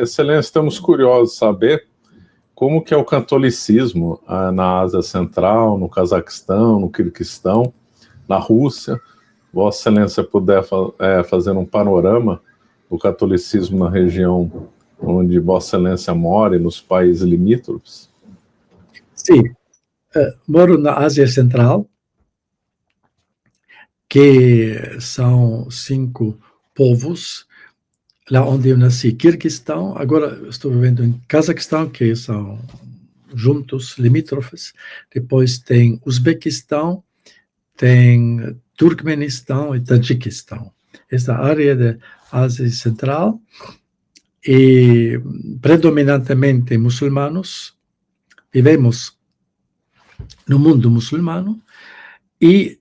Excelência, estamos curiosos de saber como que é o catolicismo na Ásia Central, no Cazaquistão, no Quirguistão, na Rússia. Vossa Excelência puder fazer um panorama do catolicismo na região onde Vossa Excelência mora e nos países limítrofes? Sim, moro na Ásia Central, que são 5 povos, lá onde eu nasci, Quirguistão, agora estou vivendo em Cazaquistão, que são juntos, limítrofes, depois tem Uzbequistão, tem Turkmenistão e Tajiquistão. Esta área da Ásia Central e predominantemente muçulmanos, vivemos no mundo muçulmano e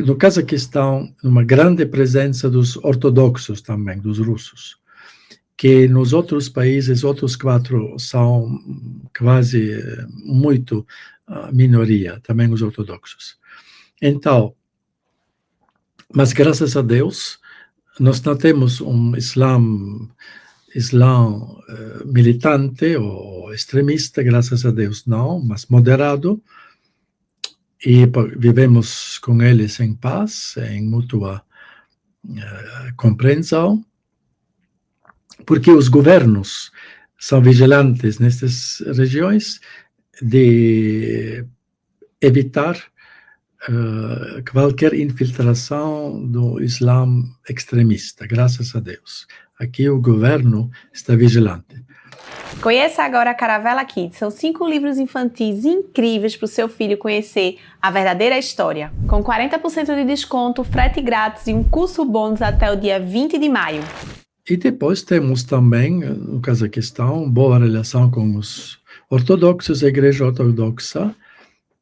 no Cazaquistão uma grande presença dos ortodoxos também, dos russos, que nos outros países, outros 4 são quase muito minoria, também os ortodoxos. Então, mas graças a Deus, nós não temos um Islã militante ou extremista, graças a Deus não, mas moderado, e vivemos com eles em paz, em mútua compreensão, porque os governos são vigilantes nestas regiões de evitar qualquer infiltração do Islã extremista, graças a Deus. Aqui o governo está vigilante. Conheça agora a Caravela Kids. São 5 livros infantis incríveis para o seu filho conhecer a verdadeira história. Com 40% de desconto, frete grátis e um curso bônus até o dia 20 de maio. E depois temos também, no Cazaquistão, boa relação com os ortodoxos, a Igreja Ortodoxa,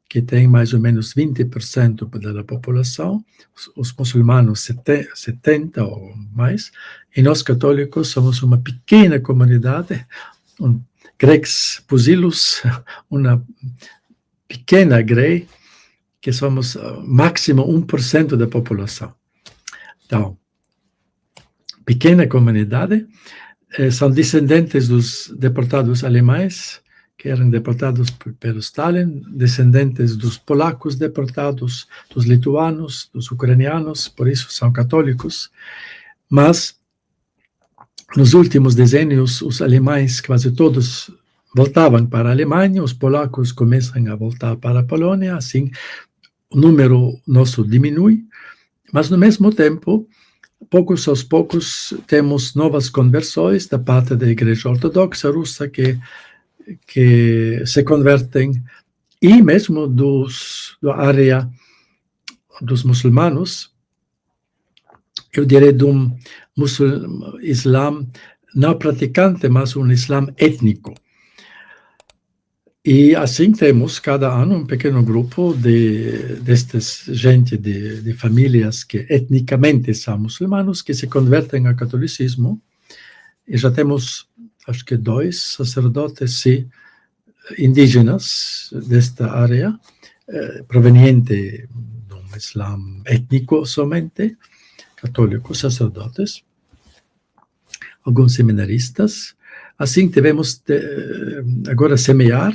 que tem mais ou menos 20% da população, os muçulmanos 70% ou mais, e nós católicos somos uma pequena comunidade, gregos pusilos, uma pequena grei, que somos máximo 1% da população. Então, pequena comunidade, são descendentes dos deportados alemães, que eram deportados pelo Stalin, descendentes dos polacos deportados, dos lituanos, dos ucranianos, por isso são católicos. Mas, nos últimos decênios, os alemães quase todos voltavam para a Alemanha, os polacos começam a voltar para a Polônia, assim o número nosso diminui, mas no mesmo tempo, poucos aos poucos, temos novas conversões da parte da Igreja Ortodoxa Russa que se convertem, e mesmo da área dos muçulmanos, eu diria de um Islã não praticante, mas um Islã étnico. E assim temos cada ano um pequeno grupo destas gente de famílias que etnicamente são muçulmanos, que se convertem ao catolicismo, e já temos acho que 2 sacerdotes indígenas desta área, proveniente de um Islã étnico somente, católicos, sacerdotes, alguns seminaristas. Assim tivemos agora semear,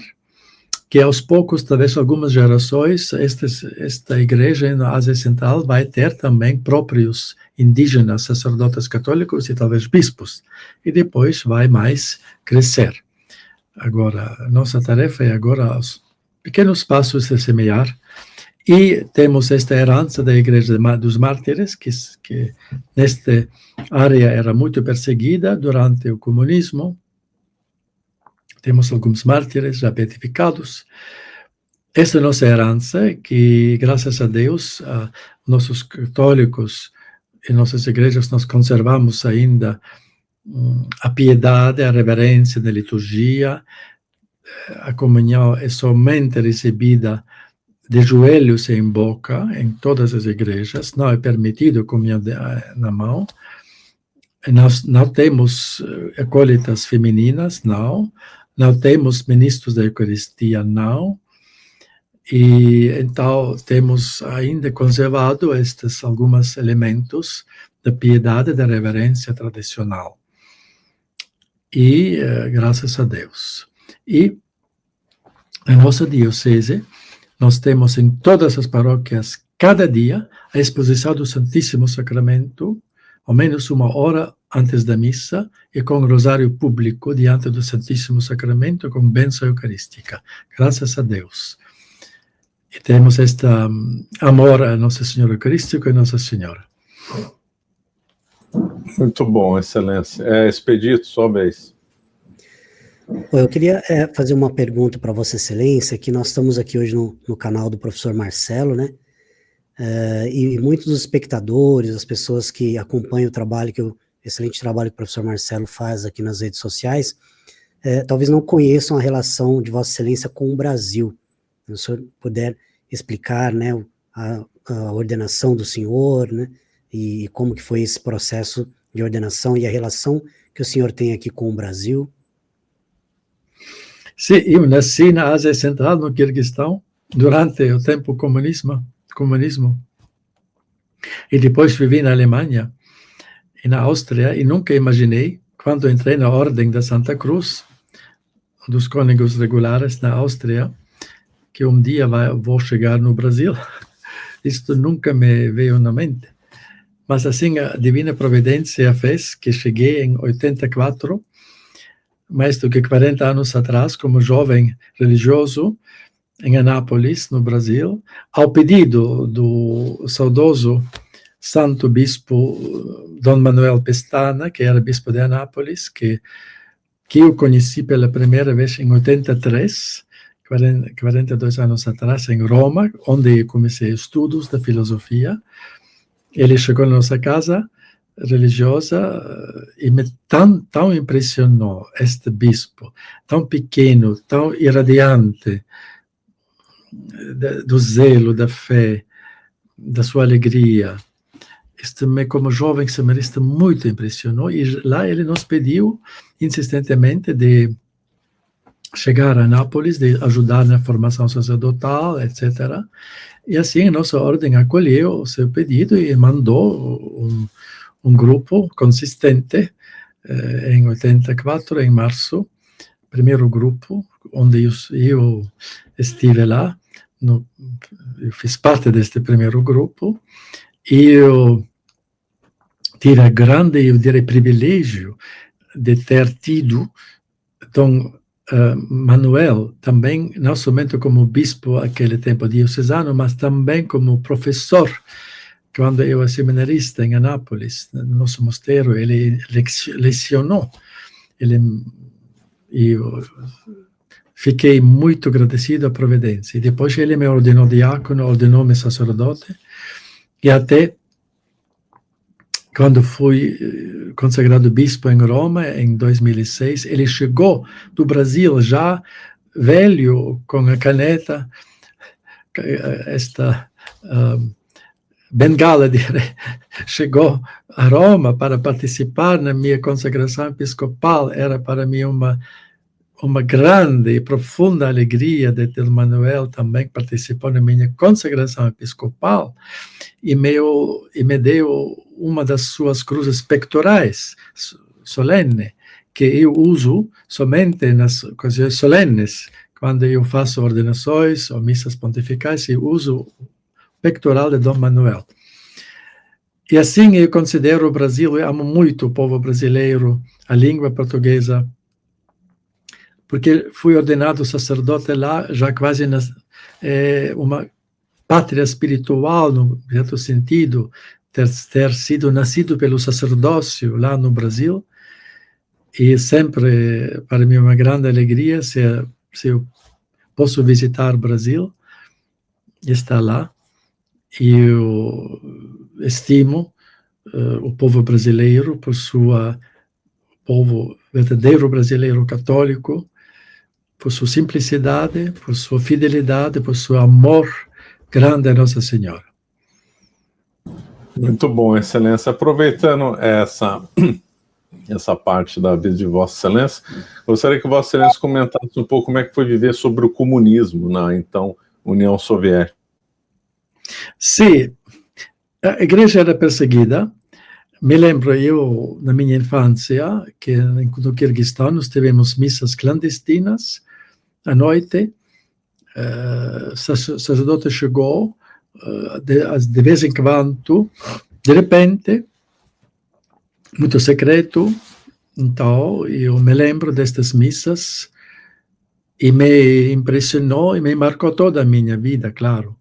que aos poucos, talvez algumas gerações, esta igreja na Ásia Central vai ter também próprios indígenas, sacerdotes católicos e talvez bispos, e depois vai mais crescer. Agora, nossa tarefa é agora aos pequenos passos de semear, e temos esta herança da Igreja dos Mártires, que nesta área era muito perseguida durante o comunismo. Temos alguns mártires já beatificados. Esta é a nossa herança, que, graças a Deus, nossos católicos e nossas igrejas, nós conservamos ainda a piedade, a reverência na liturgia. A comunhão é somente recebida de joelhos e em boca, em todas as igrejas. Não é permitido comunhão na mão. Nós não temos acólitas femininas, não. Não temos ministros da Eucaristia, não. E então temos ainda conservado estes alguns elementos da piedade e da reverência tradicional. e graças a Deus. E na nossa diocese, nós temos em todas as paróquias, cada dia, a exposição do Santíssimo Sacramento, ao menos 1 hora antes da missa, e com o rosário público diante do Santíssimo Sacramento, com bênção eucarística. Graças a Deus. E temos este amor a Nosso Senhor Eucarístico e Nossa Senhora. Muito bom, excelência. Expedito, sua vez. Eu queria fazer uma pergunta para Vossa Excelência, que nós estamos aqui hoje no canal do professor Marcelo, né? E muitos dos espectadores, as pessoas que acompanham o excelente trabalho que o professor Marcelo faz aqui nas redes sociais, talvez não conheçam a relação de Vossa Excelência com o Brasil. Se o senhor puder explicar, né, a ordenação do senhor, né, e como que foi esse processo de ordenação e a relação que o senhor tem aqui com o Brasil. Sim, eu nasci na Ásia Central, no Quirguistão, durante o tempo do comunismo. E depois vivi na Alemanha e na Áustria, e nunca imaginei, quando entrei na Ordem da Santa Cruz, dos Cônegos Regulares na Áustria, que um dia vou chegar no Brasil. Isto nunca me veio na mente. Mas assim, a Divina Providência fez que cheguei em 84, mais do que 40 anos atrás, como jovem religioso, em Anápolis, no Brasil, ao pedido do saudoso Santo Bispo Dom Manuel Pestana, que era bispo de Anápolis, que eu conheci pela primeira vez em 83, 42 anos atrás, em Roma, onde comecei estudos da filosofia. Ele chegou na nossa casa religiosa e me tão impressionou este bispo, tão pequeno, tão irradiante, do zelo, da fé, da sua alegria. Isto como jovem seminarista muito impressionou, e lá ele nos pediu insistentemente de chegar a Nápoles, de ajudar na formação sacerdotal, etc. E assim a nossa ordem acolheu o seu pedido e mandou um grupo consistente em 84, em março, primeiro grupo, onde eu estive lá, eu fiz parte deste primeiro grupo, e eu tive a grande, eu direi, privilégio de ter tido Dom Manuel também, não somente como bispo naquele tempo diocesano, mas também como professor. Quando eu era seminarista em Anápolis, no nosso mosteiro, ele lecionou. Eu fiquei muito agradecido à providência. E depois ele me ordenou diácono, ordenou-me sacerdote, e até quando fui consagrado bispo em Roma, em 2006, ele chegou do Brasil já velho, com a caneta, esta bengala, chegou a Roma para participar na minha consagração episcopal. Era para mim uma grande e profunda alegria de ter Manuel também participar na minha consagração episcopal, e me deu uma das suas cruzes pectorais, solene, que eu uso somente nas ocasiões solenes, quando eu faço ordenações ou missas pontificais, eu uso o pectoral de Dom Manuel. E assim eu considero o Brasil, eu amo muito o povo brasileiro, a língua portuguesa, porque fui ordenado sacerdote lá, já quase uma pátria espiritual, no certo sentido, ter sido nascido pelo sacerdócio lá no Brasil, e sempre, para mim, uma grande alegria se eu posso visitar o Brasil e estar lá. E eu estimo o povo brasileiro por povo verdadeiro brasileiro católico, por sua simplicidade, por sua fidelidade, por seu amor grande a Nossa Senhora. Muito bom, Excelência. Aproveitando essa parte da vida de Vossa Excelência, gostaria que Vossa Excelência comentasse um pouco como é que foi viver sobre o comunismo na, então, União Soviética. Sim, a igreja era perseguida, Me lembro eu, na minha infância, que no Quirguistão nós tivemos missas clandestinas à noite. O sacerdote chegou, de vez em quando, de repente, muito secreto. Então, eu me lembro destas missas e me impressionou e me marcou toda a minha vida, claro.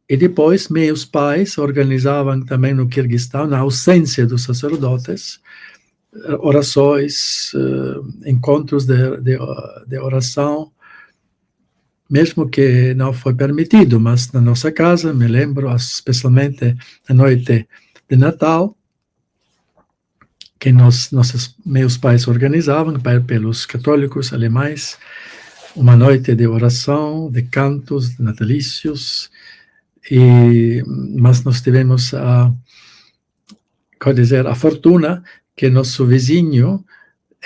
E depois, meus pais organizavam também no Quirguistão, na ausência dos sacerdotes, orações, encontros de oração, mesmo que não foi permitido, mas na nossa casa, me lembro, especialmente na noite de Natal, que meus pais organizavam pelos católicos alemães, uma noite de oração, de cantos natalícios, mas nós tivemos a fortuna que nosso vizinho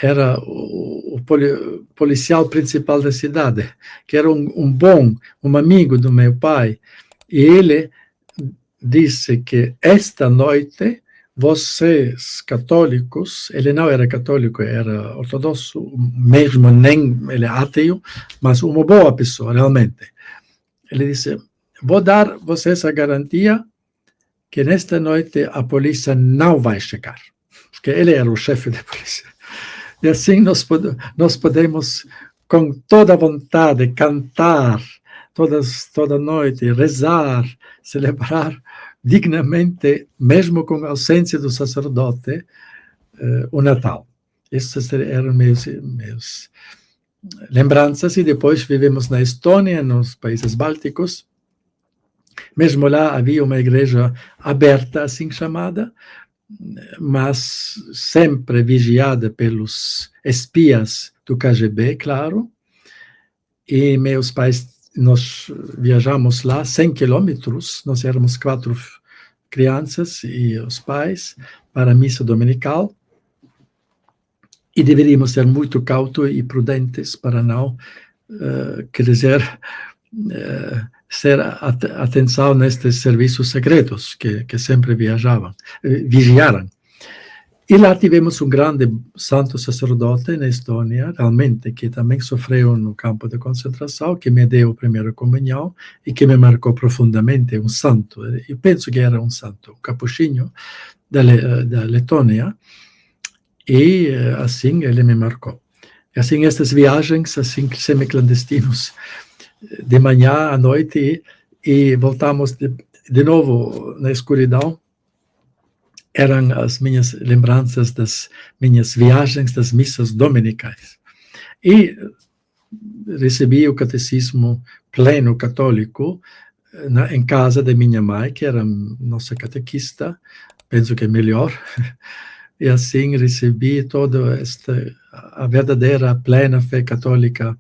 era o policial principal da cidade, que era um amigo do meu pai, e ele disse que esta noite vocês católicos, ele não era católico, era ortodoxo, mesmo nem ele é ateu, mas uma boa pessoa, realmente. Ele disse: vou dar vocês a garantia que nesta noite a polícia não vai chegar, porque ele era o chefe da polícia. E assim nós podemos, com toda a vontade, cantar toda noite, rezar, celebrar dignamente, mesmo com a ausência do sacerdote, o Natal. Essas eram meus lembranças. E depois vivemos na Estônia, nos países bálticos. Mesmo lá havia uma igreja aberta, assim chamada, mas sempre vigiada pelos espias do KGB, claro. E meus pais, nós viajamos lá 100 quilômetros, nós éramos 4 crianças e os pais, para a missa dominical. E deveríamos ser muito cautos e prudentes para não, quer dizer, ter atenção nestes serviços secretos que sempre vigiaram. E lá tivemos um grande santo sacerdote na Estônia, realmente, que também sofreu no campo de concentração, que me deu a primeira comunhão e que me marcou profundamente, um santo. Eu penso que era um santo, um capuchinho da Letônia, e assim ele me marcou. E assim, estas viagens, assim, semi-clandestinos, de manhã à noite, e voltamos de novo na escuridão, eram as minhas lembranças das minhas viagens, das missas dominicais. E recebi o catecismo pleno católico em casa da minha mãe, que era nossa catequista, penso que é melhor, e assim recebi toda a verdadeira, plena fé católica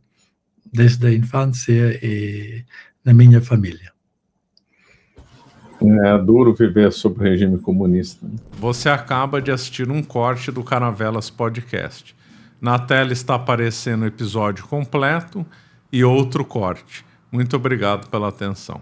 desde a infância e na minha família. É duro viver sob o regime comunista. Você acaba de assistir um corte do Caravelas Podcast. Na tela está aparecendo o episódio completo e outro corte. Muito obrigado pela atenção.